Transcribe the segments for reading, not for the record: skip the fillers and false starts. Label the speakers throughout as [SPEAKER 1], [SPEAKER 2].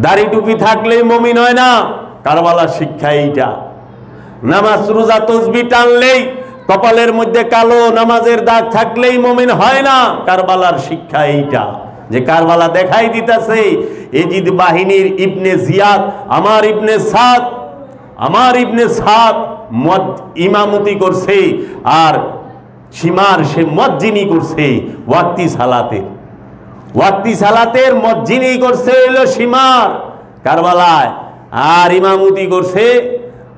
[SPEAKER 1] দাড়ি টুপি থাকলেই মুমিন হয় না, কারবালার শিক্ষা এইটা। নামাজ রোজা তসবিহ টানলেই কপালের মধ্যে কালো নামাজের দাগ থাকলেই মুমিন হয় না, কারবালার শিক্ষা এইটা। যে কারবালা দেখাই দিতেছে এজিদ বাহিনীর ইবনে জিয়াদ আমার ইবনে সাদ ইমামতি করছে, আর সীমার সে মজ্জিনি করছে ওয়াক্তি সালাতের মজ্জিনি করছে হইল সীমার কারবালায়, আর ইমামতি করছে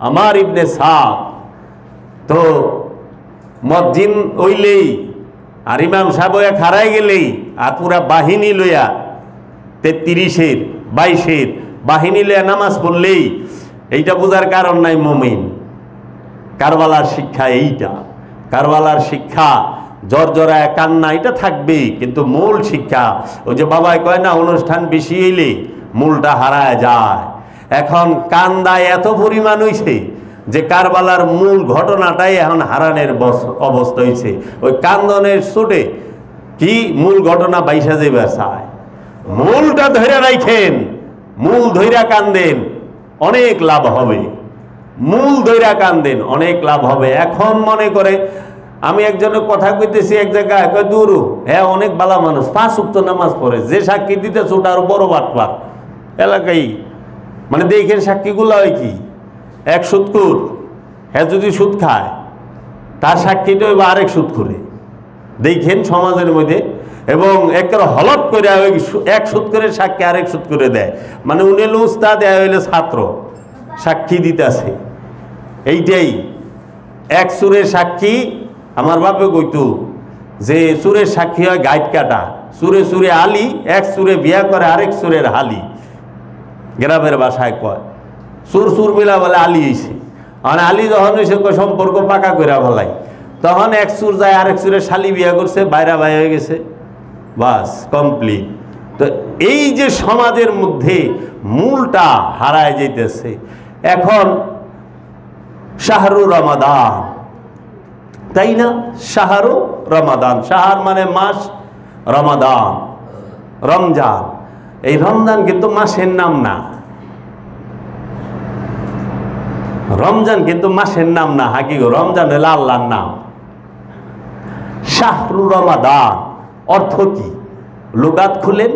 [SPEAKER 1] আমার ইবনে সাদ। তো মজ্জিন হইলেই আর ইমাম সাহেব খারাই গেলেই আর পুরা বাহিনী লইয়া 33-এর 22-এর বাহিনী লইয়া নামাজ পড়লেই এইটা বোঝার কারণ নাই মুমিন। কারবালার শিক্ষা এইটা। কারবালার শিক্ষা জর্জরায় কান্না এটা থাকবেই, কিন্তু মূল শিক্ষা ওই যে বাবাই কয় না, অনুষ্ঠান বেশি হইলে মূলটা হারায় যায়। এখন কান্দায় এত পরিমাণ হইছে যে কারবালার মূল ঘটনাটাই এখন হারানের অবস্থা হয়েছে। ওই কান্দনের ছুটে কি মূল ঘটনা বাইসা যাইবার চায়। মূলটা ধরে রাখেন, মূল ধৈরা কান্দেন, অনেক লাভ হবে। মূল ধৈরা কান্দেন, অনেক লাভ হবে। এখন মনে করে আমি একজনের কথা কইতেছি এক জায়গায়, কয় দূর হ্যাঁ অনেক ভালো মানুষ, 5 ওয়াক্ত নামাজ পড়ে, যে সাক্ষী দিতেছে ওটা আরো বড় বাটপার এলাকায়। মানে দেখেন সাক্ষীগুলো হয় কি, এক সুদকুর, হ্যাঁ যদি সুদ খায় তার সাক্ষীটা হইব আরেক সুদ করে। দেখেন সমাজের মধ্যে, এবং একের হলপ করে এক সুদ করে সাক্ষী আরেক সুদ করে দেয়। মানে উনি হলো উস্তাদ, হইলে ছাত্র, সাক্ষী দিতেছে। এইটাই এক সুরের সাক্ষী। আমার বাপে কইতো যে সুরের সাক্ষী হয় গাইড কাটা, সুরে সুরে আলি, এক সুরে বিয়া করে আরেক সুরের হালি। গ্রামের বাসায় কয় সুর মিলা বলে আলি হয়েছে। আর আলি যখন হয়েছে সম্পর্ক পাকা করে ভালাই, তখন এক সুর যায় আরেক সুরের শালি বিয়া করছে, বাইরা বাই হয়ে গেছে, বাস কমপ্লিট। তো এই যে সমাজের মধ্যে মূলটা হারায় যাইতেছে। এখন শাহরু রমাদান, তাই না? শাহরু রমাদান, শাহর মানে মাস, রমাদান রমজান। এই রমজান কিন্তু মাসের নাম না, রমজান কিন্তু মাসের নাম না। হাকিগো রমজান হলো আল্লাহর নাম। শাহরু রমাদান অর্থ কি? লুগাত খুলেন,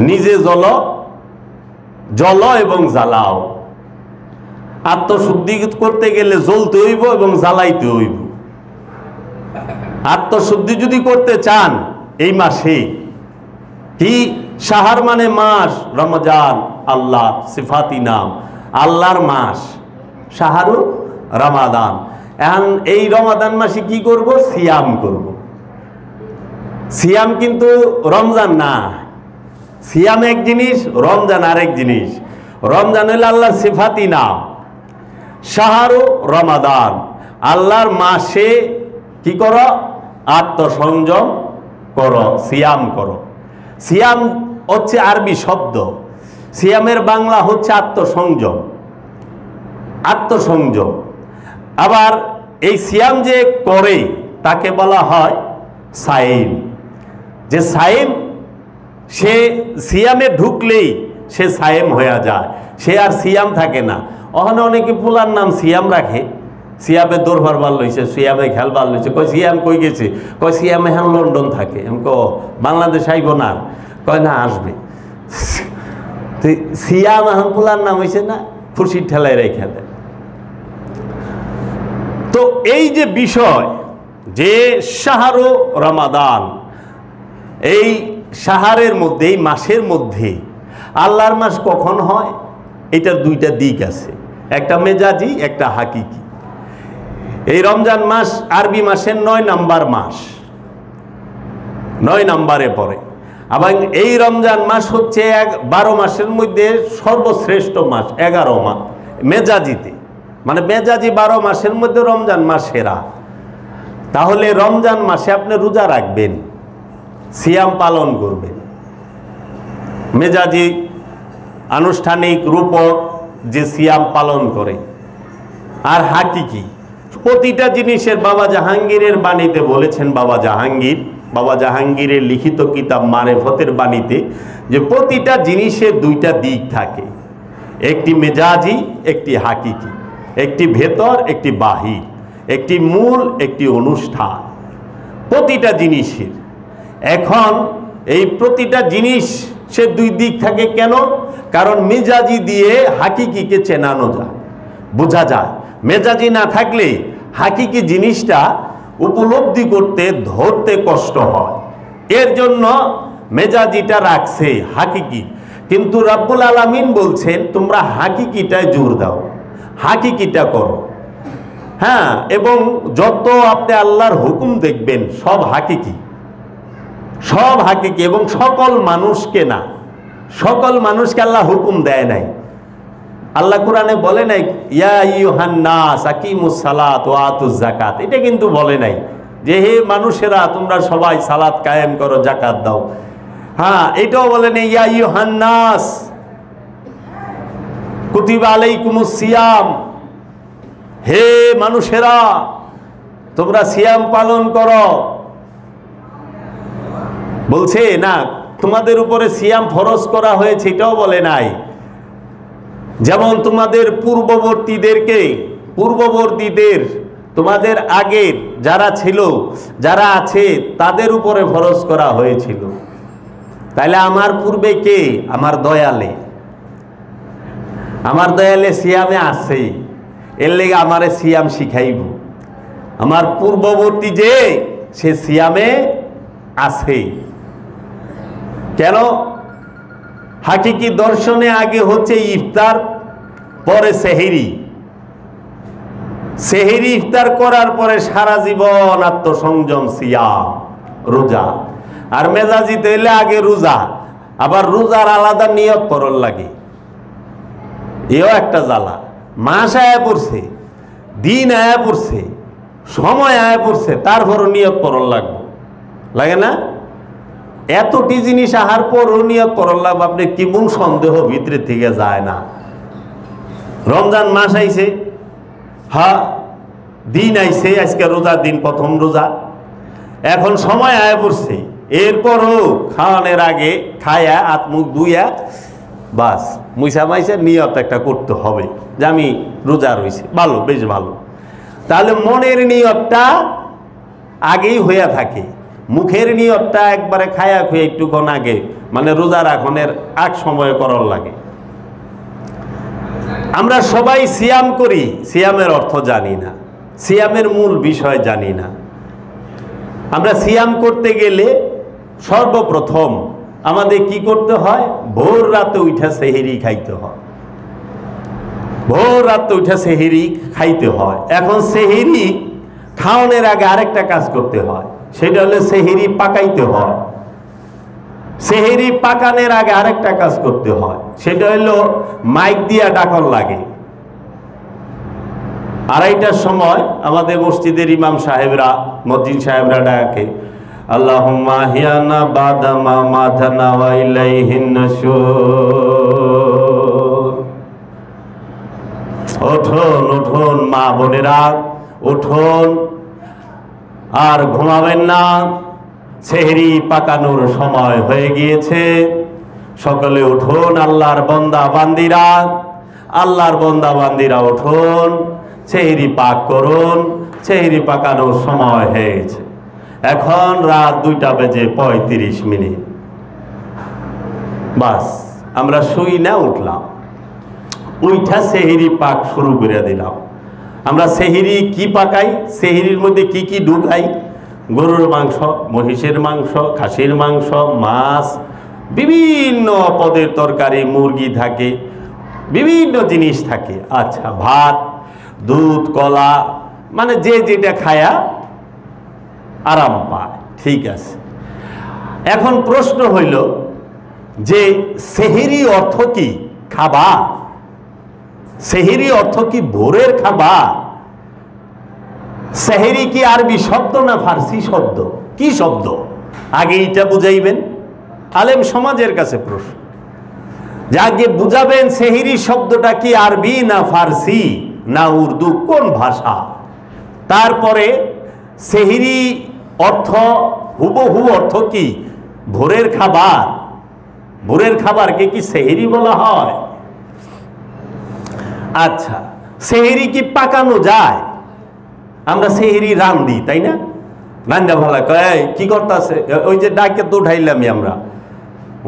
[SPEAKER 1] নিজে জল এবং জ্বালাও। আত্মশুদ্ধি করতে গেলে জ্বলতে হইব এবং জ্বালাইতে হইব। আত্মশুদ্ধি যদি করতে চান এই মাসে, কি শাহর মানে মাস, রমজান আল্লাহ সিফাতি নাম, আল্লাহর মাস, শাহরু রমাদান। এখন এই রমাদান মাসে কি করব? সিয়াম করব। সিয়াম কিন্তু রমজান না। সিয়াম এক জিনিস, রমজান আরেক জিনিস। রমজান হইল আল্লাহর সিফাতি নাম, শাহরু রমাদান আল্লাহর মাসে কি করো? আত্মসংযম করো, সিয়াম করো। সিয়াম হচ্ছে আরবি শব্দ, সিয়ামের বাংলা হচ্ছে আত্মসংযম। আত্মসংযম। আবার এই সিয়াম যে করে তাকে বলা হয় সাইম। যে সাইম, সে সিয়ামে ঢুকলেই সে সাইম হয়ে যায়, সে আর সিয়াম থাকে না। ওখানে অনেকে পুলার নাম সিয়াম রাখে, সিয়ামে দৌড়বার বার লইছে, সিয়ামে খেলবার লইছে। কয় সিয়াম কই গেছে? কয় সিয়ামে এখন লন্ডন থাকে। আমি বাংলাদেশ আইব না? কয় না আসবে। সিয়াম এখন পুলার নাম হয়েছে না, খুশির ঠেলায় রেখে দেয়। তো এই যে বিষয় যে শাহরু রমাদান, এই শাহরের মধ্যে, এই মাসের মধ্যে আল্লাহর মাস কখন হয়? এটার দুইটা দিক আছে, একটা মেজাজি, একটা হাকিকি। এই রমজান মাস আরবি মাসের 9 নাম্বার মাস, 9 নাম্বারে পড়ে। আবার এই রমজান মাস হচ্ছে 12 মাসের মধ্যে সর্বশ্রেষ্ঠ মাস, 11 মাস মেজাজিতে। মানে মেজাজি 12 মাসের মধ্যে রমজান মাস সেরা। তাহলে রমজান মাসে আপনি রোজা রাখবেন, সিয়াম পালন করবেন। মেজাজি আনুষ্ঠানিক রূপক যে সিয়াম পালন করে। আর হাকিকি প্রতিটা জিনিসের বাবা জাহাঙ্গীরের বাণীতে বলেছেন, বাবা জাহাঙ্গীর বাবা জাহাঙ্গীরের লিখিত কিতাব মারেফতের বাণীতে যে প্রতিটা জিনিসের দুইটা দিক থাকে, একটি মেজাজি, একটি হাকিকি, একটি ভেতর, একটি বাহির, একটি মূল, একটি অনুষ্ঠান, প্রতিটা জিনিসের। এখন এই প্রতিটা জিনিস সে দুই দিক থাকে কেন? কারণ মেজাজি দিয়ে হাকিকিকে চেনানো যায়, বোঝা যায়। মেজাজি না থাকলে হাকিকি জিনিসটা উপলব্ধি করতে, ধরতে কষ্ট হয়। এর জন্য মেজাজিটা রাখছে হাকিকি। কিন্তু রব্বুল আলামিন বলছেন তোমরা হাকিকিটায় জোর দাও, হাকিকিটা করো। হ্যাঁ, এবং যত আপনি আল্লাহর হুকুম দেখবেন সব হাকিকি, সব হাকিকি। এবং সকল মানুষকে না, সকল মানুষকে আল্লাহ হুকুম দেয় নাই। আল্লাহ কোরআনে বলে নাই ইয়া আইয়ুহান নাস আকিমুস সালাত ওয়া আতুজ যাকাত, এটা কিন্তু বলে নাই যে হে মানুষেরা তোমরা সবাই সালাত কায়েম করো, যাকাত দাও। হ্যাঁ, এটাও বলে নাই ইয়া আইয়ুহান নাস কুতিবা আলাইকুমুস সিয়াম, হে মানুষেরা তোমরা সিয়াম পালন করো। বলছে না তোমাদের উপরে সিয়াম ফরজ করা হয়েছে, এটাও বলে নাই। যেমন তোমাদের পূর্ববর্তীদের তোমাদের আগের যারা ছিল, যারা আছে তাদের উপরে ফরজ করা হয়েছিল। তাইলে আমার পূর্বে কে? আমার দয়ালে, আমার দয়ালে সিয়ামে আছে, এর লেগে আমারে সিয়াম শিখাইব। আমার পূর্ববর্তী যে সে সিয়ামে আছে। কেন? হাকিকি দর্শনে আগে হচ্ছে ইফতার, পরে সেহেরি। সেহেরি ইফতার করার পরে সারা জীবন আত্মসংযম, সিয়াম, রোজা। আর মেজাজিতে এলে আগে রোজা, আবার রোজার আলাদা নিয়ত করল লাগে। এও একটা জ্বালা। মাস আয়া পড়ছে, দিন আয়া পড়ছে, সময় আয়া পড়ছে, তারপরও নিয়ত করল লাগবে, লাগে না? এতটি জিনিস আহার পরও নিয়ত করল লাগবে। আপনি কেমন সন্দেহ ভিতরে থেকে যায় না? রমজান মাস আইছে, হ্যাঁ দিন আইছে, আজকে রোজার দিন, প্রথম রোজা, এখন সময় আয়া পড়ছে, এরপরও খাওয়ানোর আগে খায়া হাত মুখ ধুইয়া বাস মুইসা মাইসা নিয়ত একটা করতে হবে যে আমি রোজা রয়েছি। ভালো, বেশ ভালো। তাহলে মনের নিয়তটা আগেই হইয়া থাকে, মুখের নিয়তটা একবারে খায়া খুঁয়ে একটুক্ষণ আগে, মানে রোজা রাখনের আগ সময় করার লাগে। আমরা সবাই সিয়াম করি, সিয়ামের অর্থ জানি না, সিয়ামের মূল বিষয় জানি না। আমরা সিয়াম করতে গেলে সর্বপ্রথম আমাদের কি করতে হয়? ভোর রাতে উঠা সেহেরি খাইতে হয়, ভোর রাতে উঠা সেহেরি খাইতে হয়। এখন সেহেরি খাওয়ানোর আগে আরেকটা কাজ করতে হয়, সেটা হলো সেহেরি পাকাইতে হয়। সেহেরি পাকানোর আগে আরেকটা কাজ করতে হয়, সেটা হলো মাইক দিয়া ডাকন লাগে। আড়াইটার সময় আমাদের মসজিদের ইমাম সাহেবরা, মসজিদ সাহেবরা ডাকে আল্লাহুম্মা হিয়ানা বাদামা মাদানা ওয়া ইলাইহিন নাশুর। উঠুন উঠুন মা বোনেরা, উঠুন, আর ঘুমাবেন না, সেহরি পাকানোর সময় হয়ে গিয়েছে। সকলে উঠুন আল্লাহর বান্দা বান্দিরা, আল্লাহর বান্দা বান্দিরা উঠুন, সেহরি পাক করুন, সেহরি পাকানোর সময় হয়েছে। এখন রাত 2:35। বাস আমরা শুই না, উঠলাম, উইঠা সেহরি পাক শুরু করে দিলাম। আমরা সেহরি কি পাকাই? সেহরির মধ্যে কি কি ঢুকাই? গরুর মাংস, মহিষের মাংস, খাসির মাংস, মাছ, বিভিন্ন পদের তরকারি, মুরগি থাকে, বিভিন্ন জিনিস থাকে। আচ্ছা, ভাত, দুধ, কলা, মানে যে যেটা খায়া আরাম পায়, ঠিক আছে। এখন প্রশ্ন হইল যে সেহরি অর্থ কি? খাবার। সেহরি অর্থ কি ভোরের খাবার? সেহরি কি আরবি শব্দ না ফার্সি শব্দ? কি শব্দ? আগে এটা বুঝাইবেন, আলেম সমাজের কাছে প্রশ্ন, যে আগে বুঝাবেন সেহরি শব্দটা কি আরবি না ফার্সি না উর্দু, কোন ভাষা? তারপরে সেহরি অর্থ হুবহু অর্থ কি? ভোরের খাবার। ভোরের খাবারকে কি সেহরি বলা হয়? আচ্ছা, সেহরি কি পাকানো যায়? আমরা সেহরি রান্ধি, তাই না? রান্ধা ভালা কয় কি করতেছে, ওই যে ডাকে তো উঠাইলামই আমরা,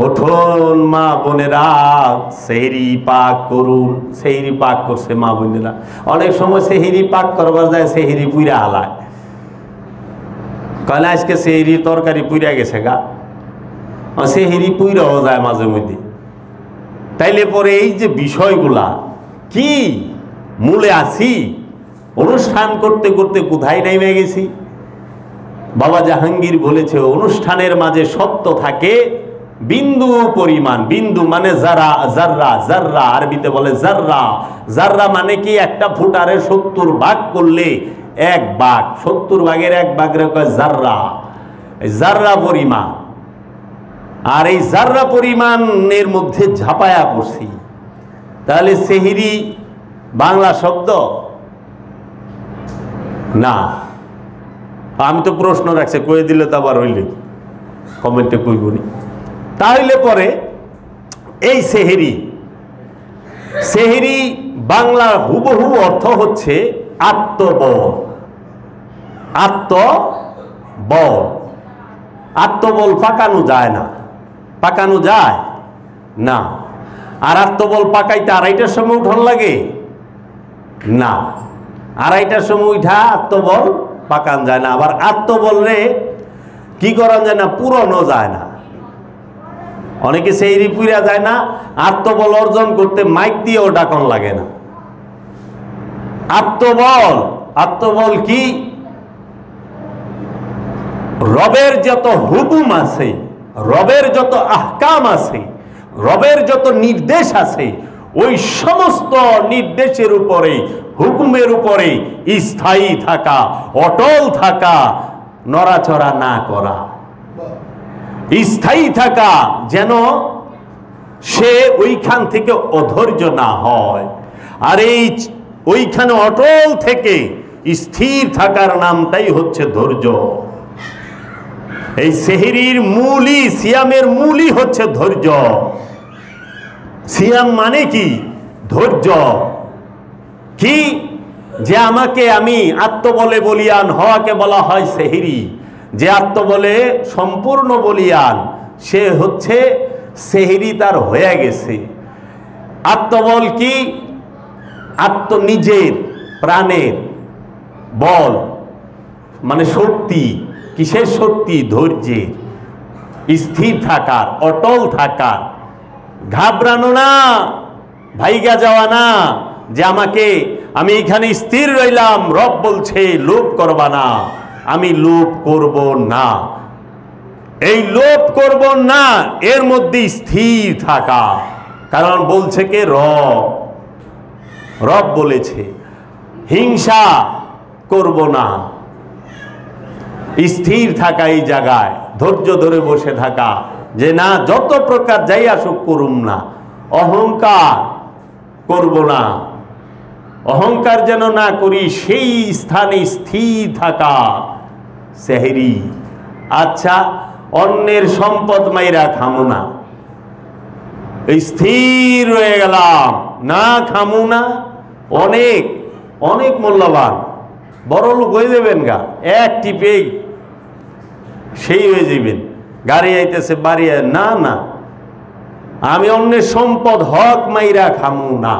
[SPEAKER 1] ওঠুন মা বোনেরা সেহরি পাক করুন। সেহরি পাক করছে মা বোনেরা। অনেক সময় সেহরি পাক করবার যায়, সেহরি পুইরা হালায়, কয় না আজকে সেহরি তরকারি পুইরা গেছে গা। সেহরি পুইরাও যায় মাঝে মধ্যে। তাইলে পরে এই যে বিষয়গুলা কি মূলে আছি, অনুষ্ঠান করতে করতে কোথায় নেমে গেছি। বাবা জাহাঙ্গীর বলেছে, অনুষ্ঠানের মাঝে সত্য থাকে বিন্দু পরিমাণ। বিন্দু মানে জারা, জাররা, জাররা আরবিতে বলে জাররা। জাররা মানে কি? একটা ফুটারে 70 ভাগ করলে 1 ভাগ, 70 ভাগের 1 ভাগের কয় জাররা। জাররা পরিমাণ। আর এই জাররা পরিমাণের মধ্যে ঝাঁপায়া পড়ছি। তাহলে সেহরি বাংলা শব্দ না? আমি তো প্রশ্ন রাখছি, কয়ে দিলে তো আবার হইলে কমেন্টে কইবনি। তাহলে পরে এই সেহরি, সেহরি বাংলার হুবহু অর্থ হচ্ছে আত্মবল। আত্মবল। আত্মবল পাকানো যায় না। পাকানো যায় না। আর আত্মবল পাকাইতে 2:30টার সময় উঠন লাগে না। 2:30টার সময় উঠা আত্মবল পাকান যায় না। আবার আত্মবল রে কি করা যায় না? পুরানো যায় না। অনেকে সেহরি পুরা যায় না। আত্মবল অর্জন করতে মাইক দিয়েও ডাকন লাগে না। আত্মবল, আত্মবল কি? রবের যত হুকুম আছে, রবের যত আহকাম আছে, রবের যত নির্দেশ আছে, ওই সমস্ত নির্দেশের উপরে, হুকুমের উপরে স্থায়ী থাকা, অটল থাকা, নড়াচড়া না করা, স্থায়ী থাকা, যেন সে ওইখান থেকে অধৈর্য না হয়। আর এই ওইখানে অটল থেকে স্থির থাকার নামটাই হচ্ছে ধৈর্য। এই সেহরির মূলই, সিয়ামের মূলই হচ্ছে ধৈর্য। সিয়াম মানে কি? ধৈর্য। কি? যে আমাকে, আমি আত্মবলে বলিয়ান হওয়াকে বলা হয় সেহরি। যে আত্মবলে সম্পূর্ণ বলিয়ান, সে হচ্ছে সেহরি তার হয়ে গেছে। আত্মবল কি? নিজের প্রাণের বল, মানে শক্তি। কিসের শক্তি? ধৈর্যের। স্থির থাকার, অটল থাকার, ঘাবড়ানো না, ভাইগা যাওয়া না, যে আমি এখানে স্থির রইলাম, রব বলছে লোভ করবা না, আমি লোভ করব না। এই লোভ করব না, এর মধ্যে স্থির থাকা। কারণ বলছে কে? রব বলেছে হিংসা করব না। স্থির থাকা, এই জায়গায় ধৈর্য ধরে বসে থাকা, যে না যত প্রকার যাই আসুক করুম না, অহংকার করব না, অহংকার যেন না করি, সেই স্থানে স্থির থাকা সেহরি। আচ্ছা, অন্যের সম্পদ মাইরা খামু না, স্থির রয়ে গেলাম, না খামু না। অনেক অনেক মূল্যবান, বড় লোক হয়ে যাবেন গা, এক টিপে সেই হয়ে যাবেন। গাড়ি আইতেছে, বাড়ি না না, আমি অন্যের সম্পদ হক মাইরা খামু না,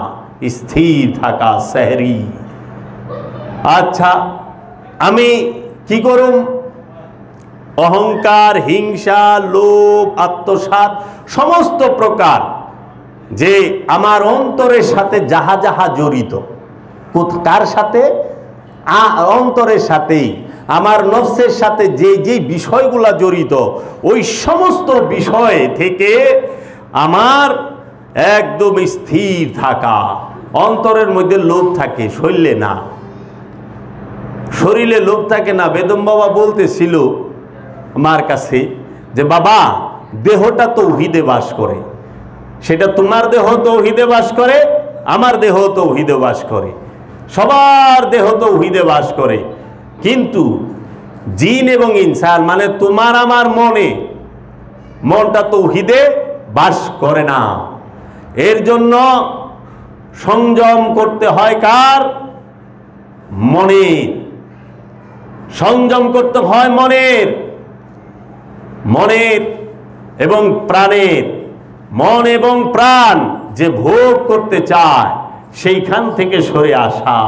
[SPEAKER 1] স্থির থাকা সেহরি। আচ্ছা, আমি কি করুম? অহংকার, হিংসা, লোভ, আত্মসাৎ, সমস্ত প্রকার যে আমার অন্তরের সাথে যাহা যাহা জড়িত, কার সাথে? অন্তরের সাথেই, আমার নফসের সাথে যে যে বিষয়গুলা জড়িত, ওই সমস্ত বিষয় থেকে আমার একদম স্থির থাকা। অন্তরের মধ্যে লোভ থাকে, শরীরে না। শরীরে লোভ থাকে না। বেদম বাবা বলতেছিল আমার কাছে যে বাবা, দেহটা তৌহিদে বাস করে, সেটা তোমার দেহ তৌহিদে বাস করে, আমার দেহ তৌহিদে বাস করে, সবার দেহ তৌহিদে বাস করে, কিন্তু জিন এবং ইনসান মানে তোমার আমার মনটা তাওহীদে বাস করে না। এর জন্য সংযম করতে হয় কার? মনের। সংযম করতে হয় মনের এবং প্রাণের। মন এবং প্রাণ যে ভোগ করতে চায় সেইখান থেকে সরে আসা,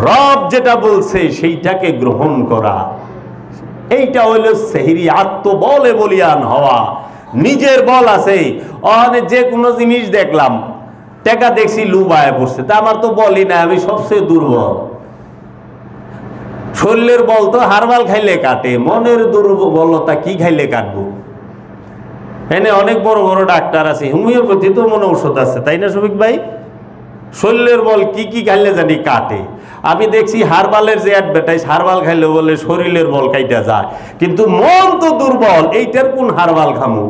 [SPEAKER 1] রব যেটা বলছে সেইটাকে গ্রহণ করা, এইটা হইল সেহরি। আত্মবলে বলিয়ান হওয়া। নিজের বল আছে, অনেক যে কোনো জিনিস দেখলাম, টাকা দেখছি লুবায় পড়ছে, তা আমার তো বলি না, আমি সবচেয়ে দুর্বল। শরীরের বল তো হারবাল খাইলে কাটে, মনের দুর্বলতা কি খাইলে কাটবো? এনে অনেক বড় বড় ডাক্তার আছে, হোমিওপ্যাথি তো মনে ঔষধ আছে, তাই না শফিক ভাই? শরীরের বল কি কি খাইলে জানি কাটে। আমি দেখছি হারবালের যে অ্যাডভার্টাইজ, হারবাল খাইলে বলে শরীরের বল কাইটা যায়, কিন্তু মন তো দুর্বল, এইটার কোন হারবাল খামু?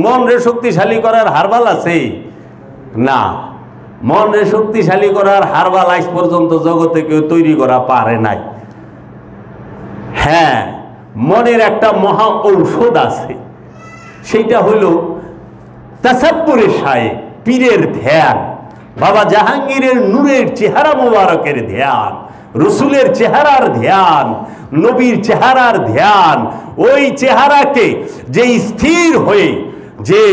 [SPEAKER 1] মনরে শক্তিশালী করার হারবাল আছে না। মনরে শক্তিশালী করার হারবাল আজ পর্যন্ত জগতে কেউ তৈরি করা পারে নাই। হ্যাঁ, মনের একটা মহা ঔষধ আছে, সেইটা হইল তাসাব্বুরে শায়ে, পীরের ধ্যান। বাবা জাহাঙ্গীরের নূরের চেহারা মোবারকের ধ্যান, রসুলের চেহারার ধ্যান, নবীর চেহারার ধ্যান। ওই চেহারাকে যে স্থির হয়ে, যে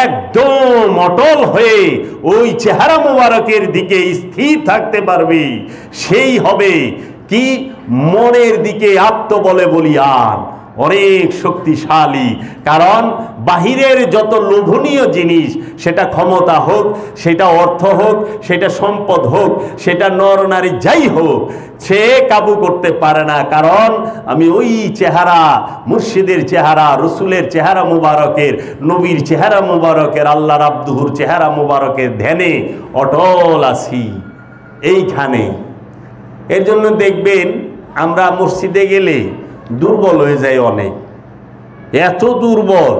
[SPEAKER 1] একদম অটল হয়ে ওই চেহারা মোবারকের দিকে স্থির থাকতে পারবে, সেই হবে কি মনের দিকে আত্মবলে বলিয়ান, অনেক শক্তিশালী। কারণ বাহিরের যত লোভনীয় জিনিস, সেটা ক্ষমতা হোক, সেটা অর্থ হোক, সেটা সম্পদ হোক, সেটা নর নারী যাই হোক, সে কাবু করতে পারে না। কারণ আমি ওই চেহারা, মুর্শিদের চেহারা, রসুলের চেহারা মুবারকের, নবীর চেহারা মুবারকের, আল্লাহর আব্দুহুর চেহারা মুবারকের ধ্যানে অটল আছি এইখানে। এর জন্য দেখবেন আমরা মসজিদে গেলে দুর্বল হয়ে যায় অনেক, এত দুর্বল,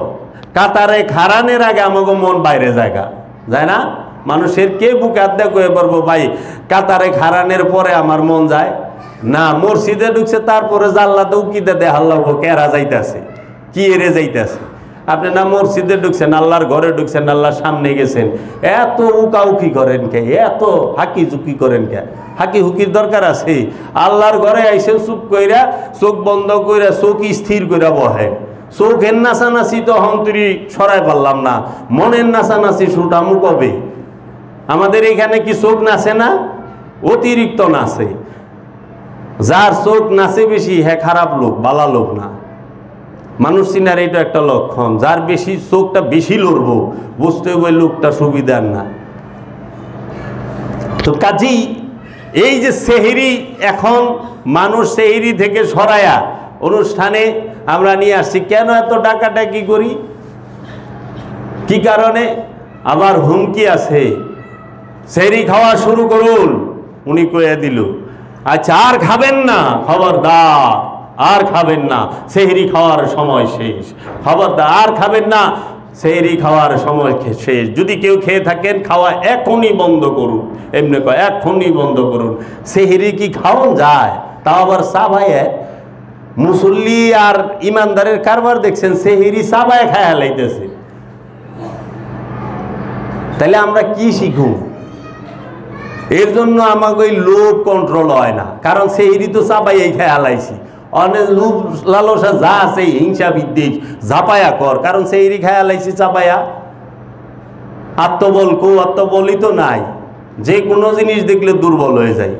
[SPEAKER 1] কাতারে খারানের আগে আমাকে মন বাইরে জায়গা যায় না। মানুষের কে বুকে হাত দিয়ে কয়ে পারবো ভাই কাতারে খারানের পরে আমার মন যায় না। মসজিদে ঢুকছে, তারপরে জাল্লাতে উকিতে দেখাল্লাহ কেরা যাইতেছে, কি এরে যাইতেছে। আপনি না মসজিদে ঢুকছেন, আল্লাহর ঘরে ঢুকছেন, আল্লাহর সামনে গেছেন, এত উকাউকি করেন কে, এত হাকি ঝুঁকি করেন কে? হাকি হুকির দরকার আছে? আল্লাহর ঘরে আইসে চুপ কইরা, চোখ বন্ধ কইরা, চোখ স্থির কইরা বহে। চোখের নাচানাচি তো হন্তরি সরাই পারলাম না, মনের নাচানাচি শুটামু কবে? আমাদের এখানে কি চোখ নাচে না? অতিরিক্ত নাচে। যার চোখ নাচে বেশি, হ্যাঁ খারাপ লোক, বালা লোক না। মানুষ চিনার এটা একটা লক্ষণ, যার বেশি চোখটা বেশি লড়বো, বুঝতে হবে লোকটা সুবিধার না। তো কাজেই এই যে সেহরি, এখন মানুষ সেহরি থেকে সরায়া অনুষ্ঠানে আমরা নিয়ে আসছি। কেন এত ডাকাডাকি করি? কি কারণে? আবার হুমকি আছে, সেহরি খাওয়া শুরু করুন। উনি কয়ে দিল, আচ্ছা আর খাবেন না, খবরদার আর খাবেন না, সেহরি খাওয়ার সময় শেষ, খবরদার আর খাবেন না, সেহরি খাওয়ার সময় শেষ। যদি কেউ খেয়ে থাকেন, খাওয়া এখনই বন্ধ করুন। এমনি কয় এখনই বন্ধ করুন। সেহরি কি খাওয়া যায়? তাও আবার চাবাইয়ে। মুসল্লি আর ইমানদারের কারবার দেখছেন, সেহরি চাবায় খায়া লাইতেছে। তাহলে আমরা কি শিখুন? এর জন্য আমাকে ওই লোভ কন্ট্রোল হয় না, কারণ সেহরি তো চাবাইয়াই খায়া লাইছি। অনেক লোভ লালসা যা আছে, হিংসা বিদ্বেষ ঝাপায়া কর, কারণ সেহরি খায়া লাইছি চাপায়া। আত্মবল আত্মবলই তো নাই, যে কোনো জিনিস দেখলে দুর্বল হয়ে যায়।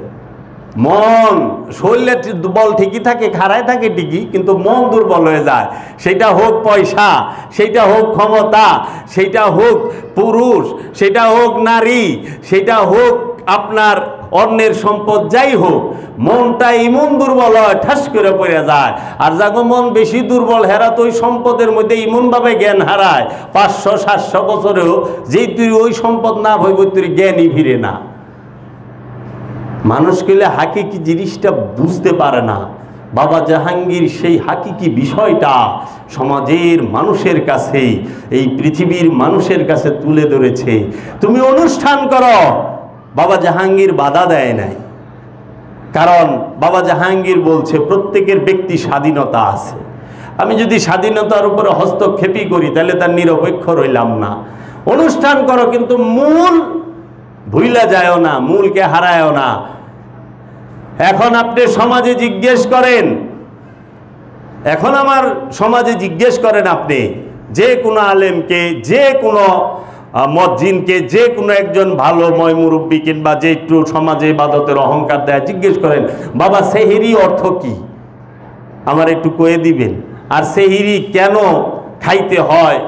[SPEAKER 1] মন, শরীরের বল ঠিকই থাকে, খাড়ায় থাকে ঠিকই, কিন্তু মন দুর্বল হয়ে যায়। সেটা হোক পয়সা, সেটা হোক ক্ষমতা, সেটা হোক পুরুষ, সেটা হোক নারী, সেটা হোক আপনার অন্যের সম্পদ, যাই হোক, মনটা ইমন দুর্বল হয়, ঠাস করে পড়ে যায়। আর যাকে মন বেশি দুর্বল, হেরা তো ওই সম্পদের মধ্যে ইমনভাবে জ্ঞান হারায়, 500-700 বছরেও যেই তুই ওই সম্পদ না হইব, তুই জ্ঞানই ফিরে না। মানুষ কইলে হাকিকি জিনিসটা বুঝতে পারে না। বাবা জাহাঙ্গীর সেই হাকিকি বিষয়টা সমাজের মানুষের কাছে, এই পৃথিবীর মানুষের কাছে তুলে ধরেছে। তুমি অনুষ্ঠান করো, বাবা জাহাঙ্গীর বাধা দেয় নাই। কারণ বাবা জাহাঙ্গীর বলছে প্রত্যেকের ব্যক্তি স্বাধীনতা আছে। আমি যদি স্বাধীনতার উপরে হস্তক্ষেপই করি তাহলে তার নিরপেক্ষ রইলাম না। অনুষ্ঠান করো কিন্তু মূল ভুইলা যায়ও না, মূলকে হারায়ও না। এখন আপনি সমাজে জিজ্ঞেস করেন, এখন আমার সমাজে জিজ্ঞেস করেন আপনি যে কোনো আলেমকে, যে কোনো মজ্জিনকে, যে কোনো একজন ভালো ময়মুরব্বী কিংবা যে একটু সমাজে ইবাদতের অহংকার দেয়, জিজ্ঞেস করেন বাবা সেহরি অর্থ কি, আমার একটু কয়ে দিবেন। আর সেহরি কেন খাইতে হয়,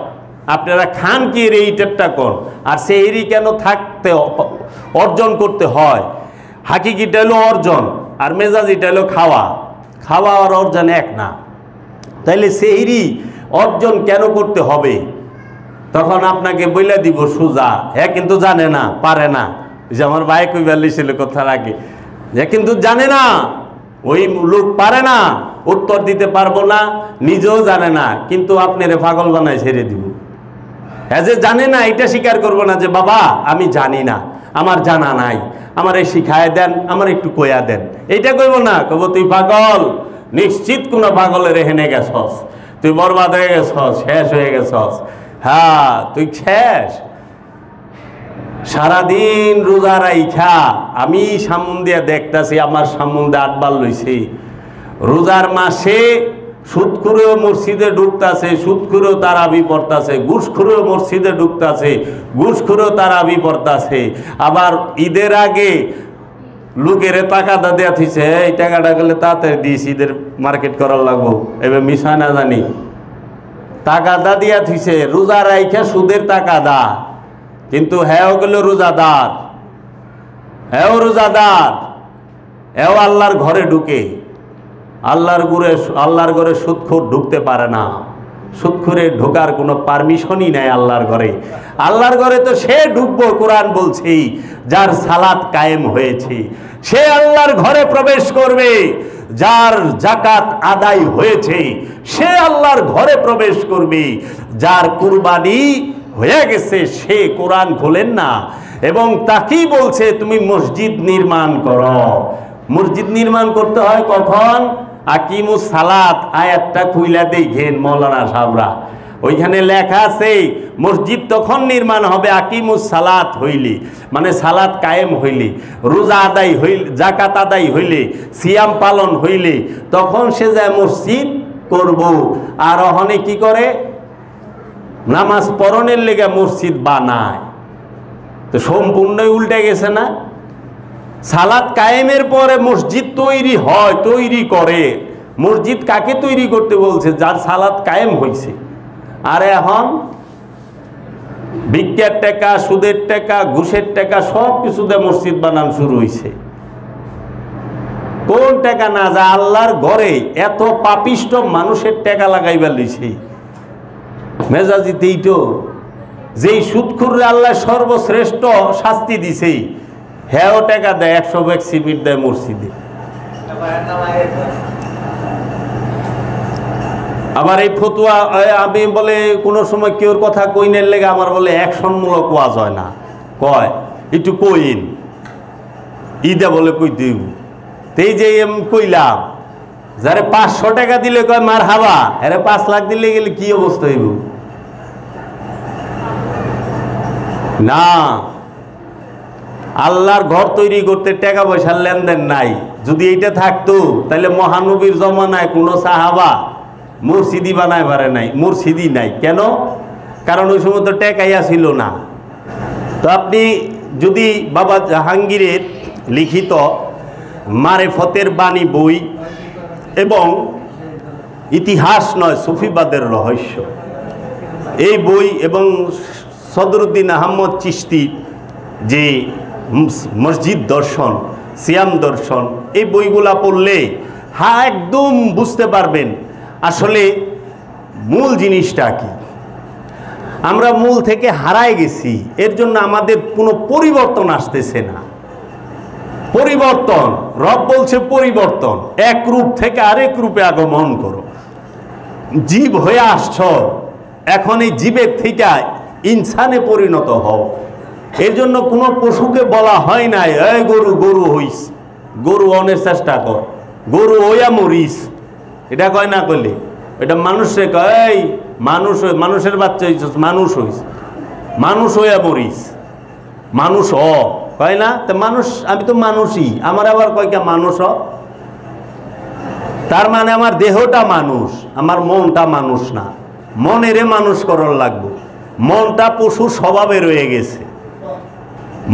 [SPEAKER 1] আপনারা খান কি এইটা কোন, আর সেহরি কেন থাকতে অর্জন করতে হয়। হাকিকিটা হলো অর্জন আর মেজাজিটা হলো খাওয়া। খাওয়া আর অর্জন এক না। তাইলে সেহরি অর্জন কেন করতে হবে, তখন আপনাকে বইলা দিব সুজা। হ্যাঁ কিন্তু জানে না, পারে না। যে আমার ভাই কইবার ছিল কথা আগে, যে কিন্তু জানে না, ওই লোক পারে না, উত্তর দিতে পারবো না, নিজেও জানে না, কিন্তু আপনারে পাগল বানায় ছেড়ে দিব। হ্যাঁ যে জানে না এটা স্বীকার করবো না যে বাবা আমি জানি না, আমার জানা নাই, আমার এই শিখায় দেন, আমার একটু কয়া দেন, এইটা কইব না। কব তুই পাগল, নিশ্চিত কোনো পাগলের এখানে গেছস, তুই বরবাদ হয়ে গেছস, শেষ হয়ে গেছস। হ্যাঁ তুই শেষ। সারাদিন রোজা রাইখা আমি সামন দিয়া দেখতেছি, আমার সামনে 8 বার লইছি। রোজার মাসে সুদখুরেও মসজিদে ঢুকতেছে, সুদখুরেও তারাবি পড়তেছে, ঘুষখুরেও মসজিদে ঢুকতেছে, ঘুষখুরেও তারাবি পড়তেছে। আবার ঈদের আগে লোকের টাকা দেয়া থিছে, এই টাকাটা গেলে তাড়াতাড়ি দিস, ঈদের মার্কেট করার লাগবো, এবার মিশায় না জানি টাকা দা দিয়া থিছে। রোজা রাইখা সুদের টাকা দা, কিন্তু হ্যাঁ গেল রোজাদার, হ্যাঁ রোজাদার, হ্যাঁ আল্লাহর ঘরে ঢুকে। আল্লাহর ঘরে সুদখোর ঢুকতে পারে না। সুদখোরে ঢোকার কোনো পারমিশনই নাই আল্লাহর ঘরে। আল্লাহর ঘরে তো সে ঢুকবো, কোরআন বলছে, যার সালাত কায়েম হয়েছে সে আল্লাহর ঘরে প্রবেশ করবে। যার যাকাত আদায় হয়েছে সে আল্লাহর ঘরে প্রবেশ করবে। যার কুরবানি হয়ে গেছে সে কোরআন খোলেন না, এবং তাকেই বলছে তুমি মসজিদ নির্মাণ করো। মসজিদ নির্মাণ করতে হয় কখন? আকিমুস সালাত আয়াতটা খুইলা দেখেন মৌলানা সাহেবরা, ওইখানে লেখা আছে মসজিদ তখন নির্মাণ হবে আকিমুস সালাত হইলে, মানে সালাত কায়েম হইলে, রোজা আদায় হইলে, জাকাত আদায় হইলে, সিয়াম পালন হইলে, তখন সে যায় মসজিদ করব। আর ওখানে কি করে? নামাজ পড়নের লেগে মসজিদ বানায়। তো সম্পূর্ণই উল্টে গেছে না? সালাত কায়েমের পরে মসজিদ তৈরি হয়, তৈরি করে। মসজিদ কাকে তৈরি করতে বলছে? যার সালাত কায়েম হয়েছে। আর এখন ভিক্ষার টাকা, সুদের টাকা, ঘুষের টাকা সব কিছুতে মসজিদ বানান শুরু হয়েছে। কোন টাকা না যা আল্লাহর ঘরে এত পাপিষ্ট মানুষের টাকা লাগাইবার দিছে। মেজাজিতেই তো যেই সুদখুররে আল্লাহ সর্বশ্রেষ্ঠ শাস্তি দিছে, হ্যাঁ টাকা দেয়, 100 ব্যাগ সিমেন্ট দেয় মসজিদে। আবার এই ফতুয়া আমি বলে কোনো সময় কেউর কথা কইনের লেগে আমার বলে অ্যাকশনমূলক ওয়াজ হয় না, কয় একটু কইন, ঈদে বলে কই দিব। এই যে আমি কইলাম, যারে 500 টাকা দিলে কয় মার হাবা, আরে 5 লাখ দিলে গেলে কি অবস্থা হইব? না, আল্লাহর ঘর তৈরি করতে টাকা পয়সার লেনদেন নাই। যদি এইটা থাকতো তাহলে মহানবীর জমানায় কোনো সাহাবা মুর্শিদি বানায় পারে নাই, মুর্শিদি নাই। কেন? কারণ ওই সময় তো টাকাই ছিল না। তো আপনি যদি বাবা জাহাঙ্গীরের লিখিত মারেফতের বাণী বই এবং ইতিহাস নয় সুফিবাদের রহস্য এই বই এবং সদরুদ্দিন আহমদ চিশতি যে মসজিদ দর্শন, সিয়াম দর্শন, এই বইগুলা পড়লে একদম বুঝতে পারবেন আসলে মূল জিনিসটা কি। আমরা মূল থেকে হারায় গেছি, এর জন্য আমাদের কোনো পরিবর্তন আসতেছে না। পরিবর্তন, রব বলছে পরিবর্তন, এক রূপ থেকে আরেক রূপে আগমন করো। জীব হয়ে আসছ, এখন এই জীবের থেকে ইনসানে পরিণত হও। এর জন্য কোনো পশুকে বলা হয় নাই এই গরু গরু হইস, গরু অনের চেষ্টা কর, গরু ওয়া মরিস, এটা কয় না কইলে, এটা মানুষে কয় মানুষ, মানুষের বাচ্চা হইছ, মানুষ হইস, মানুষ হইয়া মরিস, মানুষ কয় না, তো মানুষ, আমি তো মানুষই, আমার আবার কয় কে মানুষ তার মানে আমার দেহটা মানুষ, আমার মনটা মানুষ না, মনেরে মানুষ করার লাগবে। মনটা পশুর স্বভাবে রয়ে গেছে,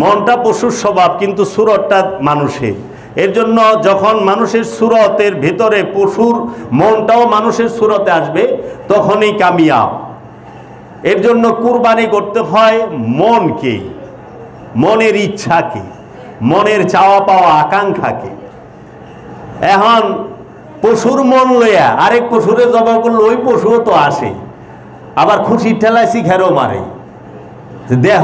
[SPEAKER 1] মনটা পশুর স্বভাব, কিন্তু সুরতটা মানুষের। এর জন্য যখন মানুষের সুরতের ভিতরে পশুর মনটাও মানুষের সুরতে আসবে, তখনই কামিয়াব। এর জন্য কুরবানি করতে হয় মনকে, মনের ইচ্ছাকে, মনের চাওয়া পাওয়া আকাঙ্ক্ষাকে। এখন পশুর মন লইয়া আরেক পশুরে জবা করলে ওই পশুও তো আসে, আবার খুশি ঠেলায় শিখারও মারে। দেহ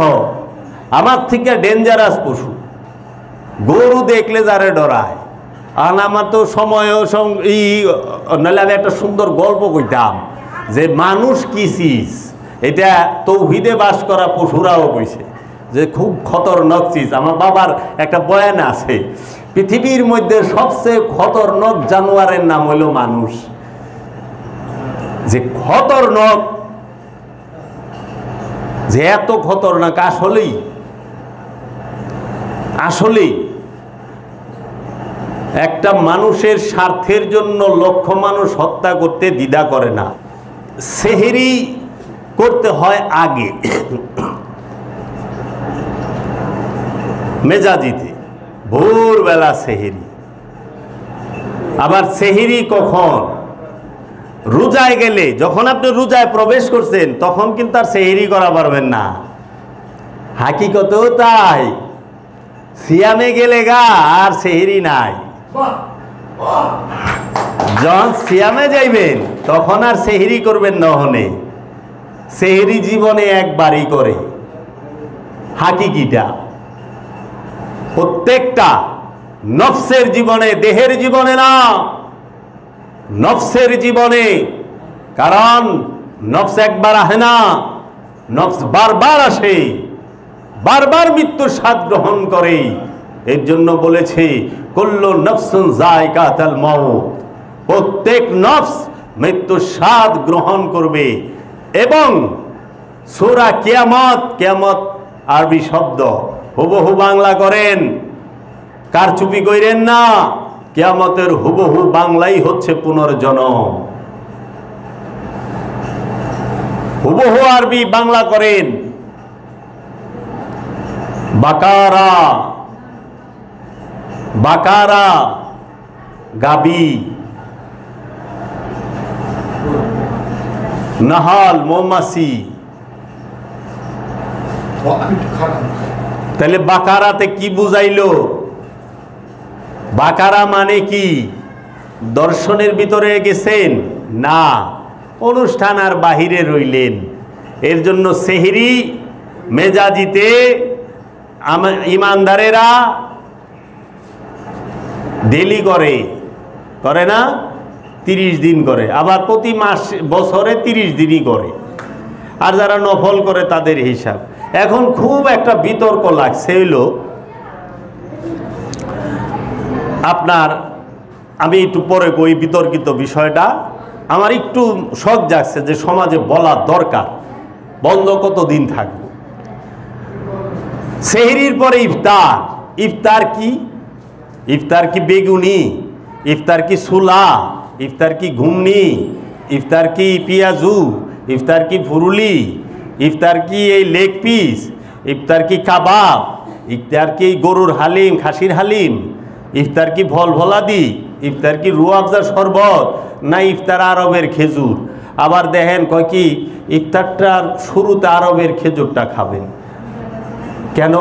[SPEAKER 1] আমার থেকে ডেঞ্জারাস পশু, গরু দেখলে যারে ডরায়। আর আমার তো সময়ও নাহলে আমি একটা সুন্দর গল্প কইতাম যে মানুষ কি চিজ, এটা তৌহিদে বাস করা পশুরাও কইছে যে খুব খতরনাক চিজ। আমার বাবার একটা বয়ান আছে, পৃথিবীর মধ্যে সবচেয়ে খতরনাক জানোয়ারের নাম হইল মানুষ। যে খতরনাক, যে এত খতরনাক, আসলেই আসলেই একটা মানুষের স্বার্থের জন্য লক্ষ মানুষ হত্যা করতে দ্বিধা করে না। সেহরি করতে হয় আগে মেজাজিতে, ভোরবেলা সেহরি। আবার সেহরি কখন? রোজায় গেলে, যখন আপনি রোজায় প্রবেশ করছেন তখন কিন্তু আর সেহরি করা পারবেন না। হাকিকতেও তাই, সিয়ামে গেলে গা আর সেহরি নাই। যখন সিয়ামে যাইবেন তখন আর সেহরি করবেন নহনে। সেহরি জীবনে একবারই করে, হাকিকিটা প্রত্যেকটা নফসের জীবনে, দেহের জীবনে না, নফসের জীবনে। কারণ নফস একবার আসে না, নফস বারবার আসে, বারবার মৃত্যুর স্বাদ গ্রহণ করে। এর জন্য বলেছে কুল্লু নফসুন যায়কাতুল মাউত, প্রত্যেক নফস মৃত্যুর স্বাদ গ্রহণ করবে। এবং সূরা কিয়ামত, কিয়ামত আরবি শব্দ, হুবহু বাংলা করেন, কারচুপি কইরেন না। কিয়ামতের হুবহু বাংলাই হচ্ছে পুনর্জন্ম। হুবহু আরবি বাংলা করেন। বাকারা, বাকারা গাবি, নাহাল মৌমাছি। তাহলে বাকারাতে কি বুঝাইলো? বাকারা মানে কি? দর্শনের ভিতরে গেছেন না, অনুষ্ঠান আর বাহিরে রইলেন। এর জন্য সেহরি মেজাজিতে ইমানদারেরা ডেলি করে, করে না? 30 দিন করে, আবার প্রতি মাস বছরে 30 দিনই করে। আর যারা নফল করে তাদের হিসাব। এখন খুব একটা বিতর্ক লাগছে, হইল আপনার, আমি একটু পরে কই বিতর্কিত বিষয়টা, আমার একটু শখ জাগছে যে সমাজে বলা দরকার, বন্ধ কতদিন থাকবে। সেহরির পরে ইফতার। ইফতার কি? ইফতার কি বেগুনি? ইফতার কি সুলা? ইফতার কি ঘুমনি? ইফতার কি পিয়াজু? ইফতার কি ফুরুলি? ইফতার কি এই লেগ পিস? ইফতার কি কাবাব? ইফতার কি গরুর হালিম, খাসির হালিম? ইফতার কি ফল ফলাদি? ইফতার কি রুয়াবজা শরবত? না ইফতার আরবের খেজুর? আবার দেখেন কয় কি ইফতারটার শুরুতে আরবের খেজুরটা খাবেন। কেন?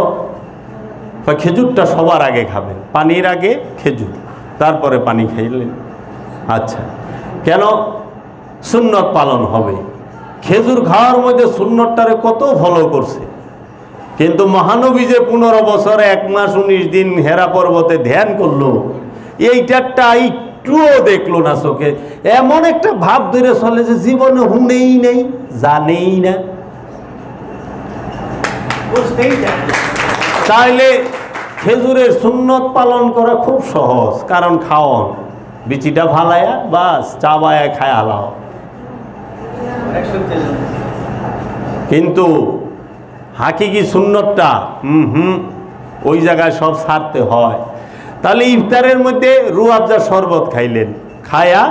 [SPEAKER 1] খেজুরটা সবার আগে খাবেন, পানির আগে খেজুর, তারপরে পানি খাইলেন। আচ্ছা, কেন? সুন্নত পালন হবে। খেজুর খাওয়ার মধ্যে সুন্নতটারে কত ফলো করছে, কিন্তু মহানবী যে 15 বছর 1 মাস 19 দিন হেরা পর্বতে ধ্যান করলো, এইটারটা একটুও দেখলো না চোখে। এমন একটা ভাব ধরে চলে যে জীবনে হুনেই নেই, জানেই না, বুঝতেই না। তাইলে খেজুরের সুন্নত পালন করা খুব সহজ, কারণ খাওন বিচিটা ফালায়া বাস চাবায়া খায় আলাও। কিন্তু হাকিকি সুন্নতটা ওই জায়গায় সব ছাড়তে হয়। তাহলে ইফতারের মধ্যে রুয়াবজা শরবত খাইলেন, খায়া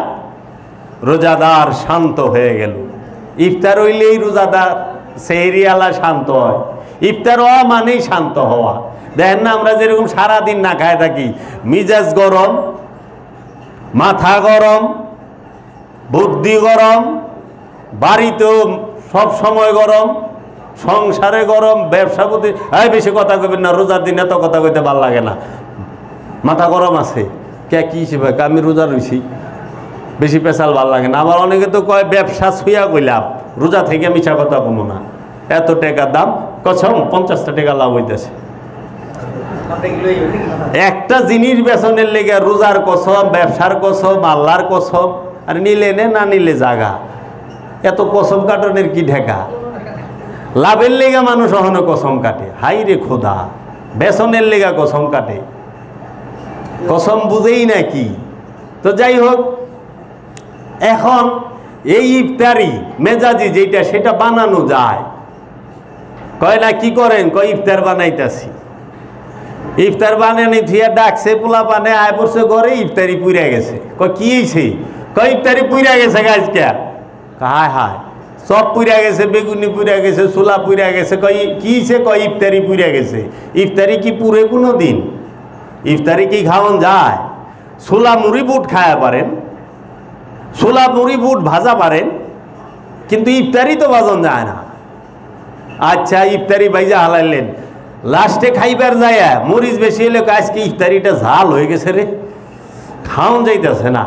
[SPEAKER 1] রোজাদার শান্ত হয়ে গেল। ইফতার হইলেই রোজাদার সেহরিয়ালা শান্ত হয়। ইফতার হওয়া মানেই শান্ত হওয়া। দেখেন না, আমরা যেরকম সারাদিন না খায় থাকি, মিজাজ গরম, মাথা গরম, বুদ্ধি গরম, বাড়িতেও সব সময় গরম, সংসারে গরম, ব্যবসা প্রতি বেশি কথা কইবেন না, রোজার দিন এত কথা কইতে ভালো লাগে না, মাথা গরম আছে কে কি হিসেবে আমি রোজা রইছি, বেশি পেশাল ভাল লাগে না। আবার অনেকে তো কয় ব্যবসা ছুঁয়া কইলাম, রোজা থেকে মিছা কথা কমো না, এত টাকার দাম কসম 50টা টাকা লাভ হইতেছে। একটা জিনিস বেচনের লেগে রোজার কসম, ব্যবসার কসম, আল্লাহর কসম, আর নিলে নে না নিলে জাগা, এত কসম কাটনের কি ঢেকা। লাভের লেগা মানুষ অহনো কসম কাটে, হাই রে খোদা, বেচনের লেগা কসম কাটে, কসম বুঝেই না কি। তো যাই হোক, এখন এই ইফতারি মেজাজি যেটা সেটা বানানো যায়। কয় না কি করেন, কয় ইফতার বানাইতাছি। ইফতার বানানি থিয়া ডাকছে পোলা পানে আয় পড়ছে ঘরে, ইফতারি পুইরা গেছে। কয় কি হয়েছে, কয় ইফতারি পুইরা গেছে গাছকে। হায় হায়, সব পুইরা গেছে, বেগুনি পুইরা গেছে, ছোলা পুইরা গেছে। কয় কি হয়েছে, কয় ইফতারি পুইরা গেছে। ইফতারি কি পুরে কোনো দিন? ইফতারি কি খাওয়ান যায়? ছোলা মুড়ি বুট খায়া পারেন, ছোলা মুড়ি বুট ভাজা পারেন, কিন্তু ইফতারি তো বাজন যায় না। আচ্ছা, ইফতারি ভাইজা হালাইলেন, লাস্টে খাইবার যায় মরিচ বেশি হলে আজকে ইফতারিটা ঝাল হয়ে গেছে রে, খাওয়ান যাইতেছে না,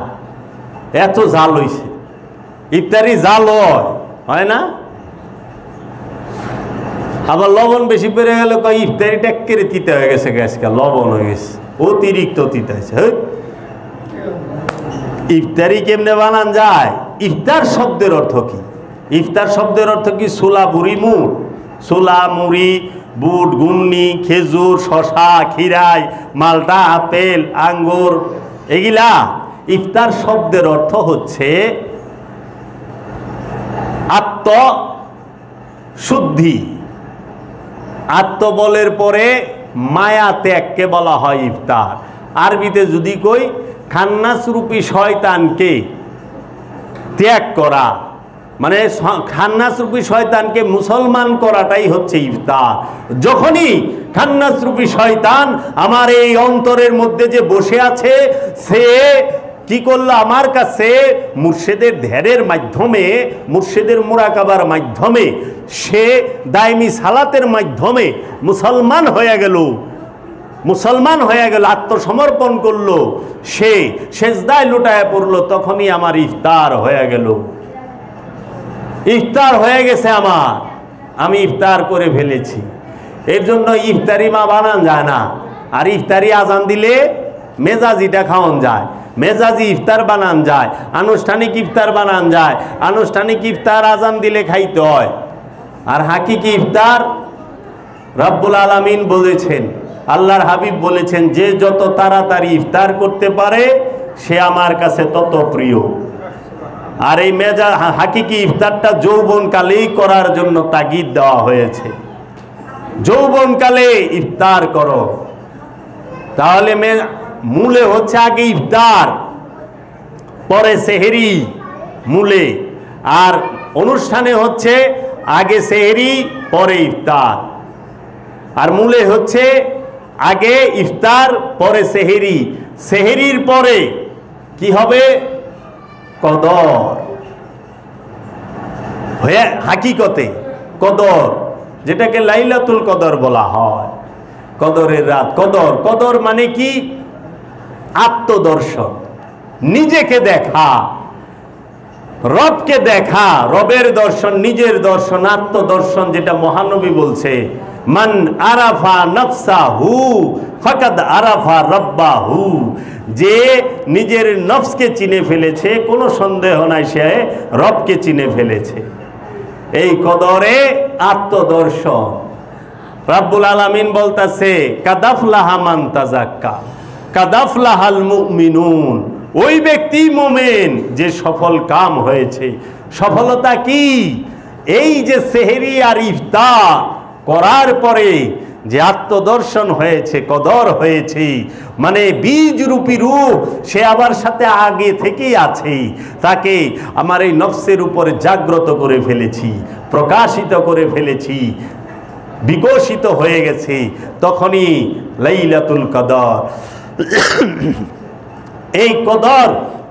[SPEAKER 1] এত ঝাল হয়েছে। ইফতারি জাল হয় না? আবার লবণ বেশি পেরে গেলে কয় ইফতারিটা কেড়ে তিতা হয়ে গেছে, গ্যাসকে লবণ হয়ে গেছে, অতিরিক্ত তিতা হয়েছে। ইফতারি কেমনে বানান যায়? ইফতার শব্দের অর্থ কি? ইফতার শব্দের অর্থ কি? ছোলা মুড়ি মুট, ছোলা মুড়ি বুট, গুমনি, খেজুর, শশা, খিরাই, মালটা, আপেল, আঙ্গুর, এগুলা। ইফতার শব্দের অর্থ হচ্ছে আত্মশুদ্ধি, আত্মবলের পরে মায়া ত্যাগকে বলা হয় ইফতার। আরবিতে যদি কই, খান্নাসরূপী শয়তানকে ত্যাগ করা, মানে খান্নাসরূপী শয়তানকে মুসলমান করাটাই হচ্ছে ইফতার। যখনই খান্নাসরূপী শয়তান আমার এই অন্তরের মধ্যে যে বসে আছে, সে কি করলো, আমার কাছে মুর্শিদের ধ্যানের মাধ্যমে, মুর্শিদের মুরাকাবার মাধ্যমে, সে দায়মি সালাতের মাধ্যমে মুসলমান হয়ে গেল, মুসলমান হয়ে গেল, আত্মসমর্পণ করলো, সে সেজদায় লুটায় পড়লো, তখনই আমার ইফতার হয়ে গেল। ইফতার হয়ে গেছে আমার, আমি ইফতার করে ফেলেছি। এর জন্য ইফতারি মা বানান যায় না। আর ইফতারি আজান দিলে মেজাজিটা খাওয়ান যায়, মেজাজি ইফতার বানান যায়, আনুষ্ঠানিক ইফতার বানান যায়। আনুষ্ঠানিক ইফতার আজান দিলে খাইতে হয়। আর হাকিকি ইফতার রব্বুল আলামিন বলেছেন, আল্লাহর হাবিব বলেছেন, যে যত তাড়াতাড়ি ইফতার করতে পারে সে আমার কাছে তত প্রিয়। আর এই হাকিকি ইফতারটা যৌবনকালেই করার জন্য তাগিদ দেওয়া হয়েছে। যৌবনকালে ইফতার করো। তাহলে মূলে হচ্ছে আগে ইফতার, পরে সেহেরি মূলে। আর অনুষ্ঠানে হচ্ছে আগে সেহেরি পরে ইফতার। আর মূলে হচ্ছে আগে ইফতার পরে সেহেরি। সেহেরির পরে কি হবে? কদর। হাকিকতে কদর, যেটাকে লাইলাতুল কদর বলা হয়, কদরের রাত। কদর, কদর মানে কি? আত্মদর্শন, নিজেকে দেখা, রবকে দেখা, রবের দর্শন, নিজের দর্শন, আত্মদর্শন, যেটা মহানবী বলছে, মান আরাফা নফসাহু ফাকাদ আরাফা রাব্বাহু। যে নিজের নফসকে চিনে ফেলেছে, কোনো সন্দেহ নাই সে রবকে চিনে ফেলেছে। এই কদরে আত্মদর্শন। রাব্বুল আলামিন বলতাছে কাদাফলাহা মান তাযাক্কা কাদাফলাহাল মুমিনুন, ওই ব্যক্তি মুমিন যে সফল কাম হয়েছে। সফলতা কি? এই যে সেহরি আর ইফতার করার পরে যে আত্মদর্শন হয়েছে, কদর হয়েছে, মানে বীজ রূপী রূপ সে আবার সাথে আগে থেকেই আছে, তাকে আমার এই নফসের উপরে জাগ্রত করে ফেলেছি, প্রকাশিত করে ফেলেছি, বিকশিত হয়ে গেছে। তখনই লাইলাতুল কদর। এই কদর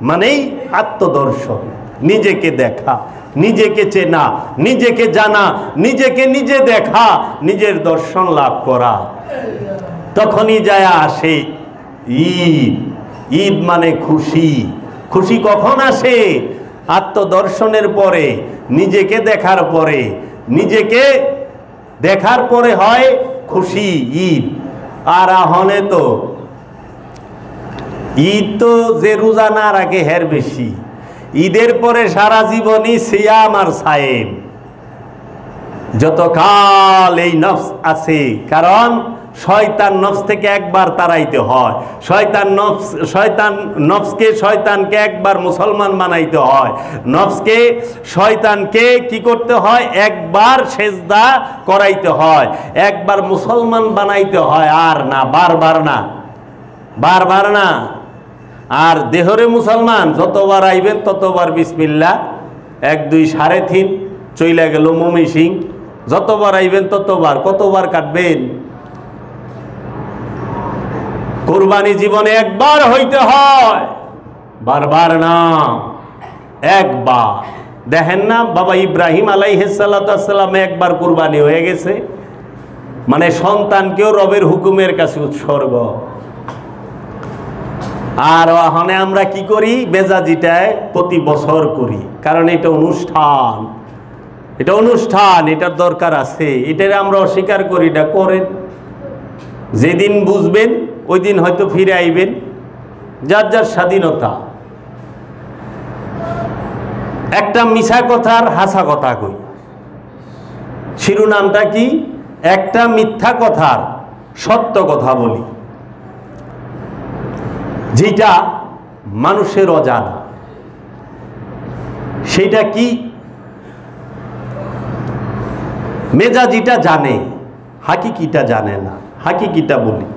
[SPEAKER 1] মানেই আত্মদর্শন, নিজেকে দেখা, নিজেকে চেনা, নিজেকে জানা, নিজেকে নিজে দেখা, নিজের দর্শন লাভ করা। তখনই যায় আসে ঈদ। ঈদ মানে খুশি। খুশি কখন আসে? আত্মদর্শনের পরে, নিজেকে দেখার পরে। নিজেকে দেখার পরে হয় খুশি, ঈদ। আর আহনে তো ঈদ তো যে রোজা না রাখে হের বেশি। ঈদের পরে সারা জীবনই সিয়াম আর সায়েম, যতকাল এই নফস আছে। কারণ শয়তান নফস থেকে একবার তাড়াইতে হয়, নফসকে শয়তানকে একবার মুসলমান বানাইতে হয়, নফসকে শয়তানকে কি করতে হয়? একবার সেজদা করাইতে হয়, একবার মুসলমান বানাইতে হয়। আর না, বারবার না, বারবার না। আর দেহরে মুসলমান যতবার আইবেন ততবার বিসমিল্লাহ, 1 2 3.5 চইলা গেল মমি সিং। যতবার আইবেন ততবার, কতবার কাটবেন? কুরবানি জীবনে একবার হইতে হয়, বারবার না, একবার। দেখেন না বাবা ইব্রাহিম আলাইহিস সালাম একবার কুরবানি হয়ে গেছে, মানে সন্তানকেও রবের হুকুমের কাছে উৎসর্গ। আর ওখানে আমরা কি করি? বেজাজিটায় প্রতি বছর করি, কারণ এটা অনুষ্ঠান, এটা অনুষ্ঠান, এটার দরকার আছে। এটারে আমরা অস্বীকার করি না। করেন, যেদিন বুঝবেন ওই দিন হয়তো ফিরে আইবেন, যার যার স্বাধীনতা। একটা মিছা কথার হাসা কথা কই, শিরোনামটা কি? একটা মিথ্যা কথার সত্য কথা বলি, যেটা মানুষের অজানা। সেটা কি? মেজাজিটা জানে, হাকিকিটা জানে না। হাকিকিটা বলি,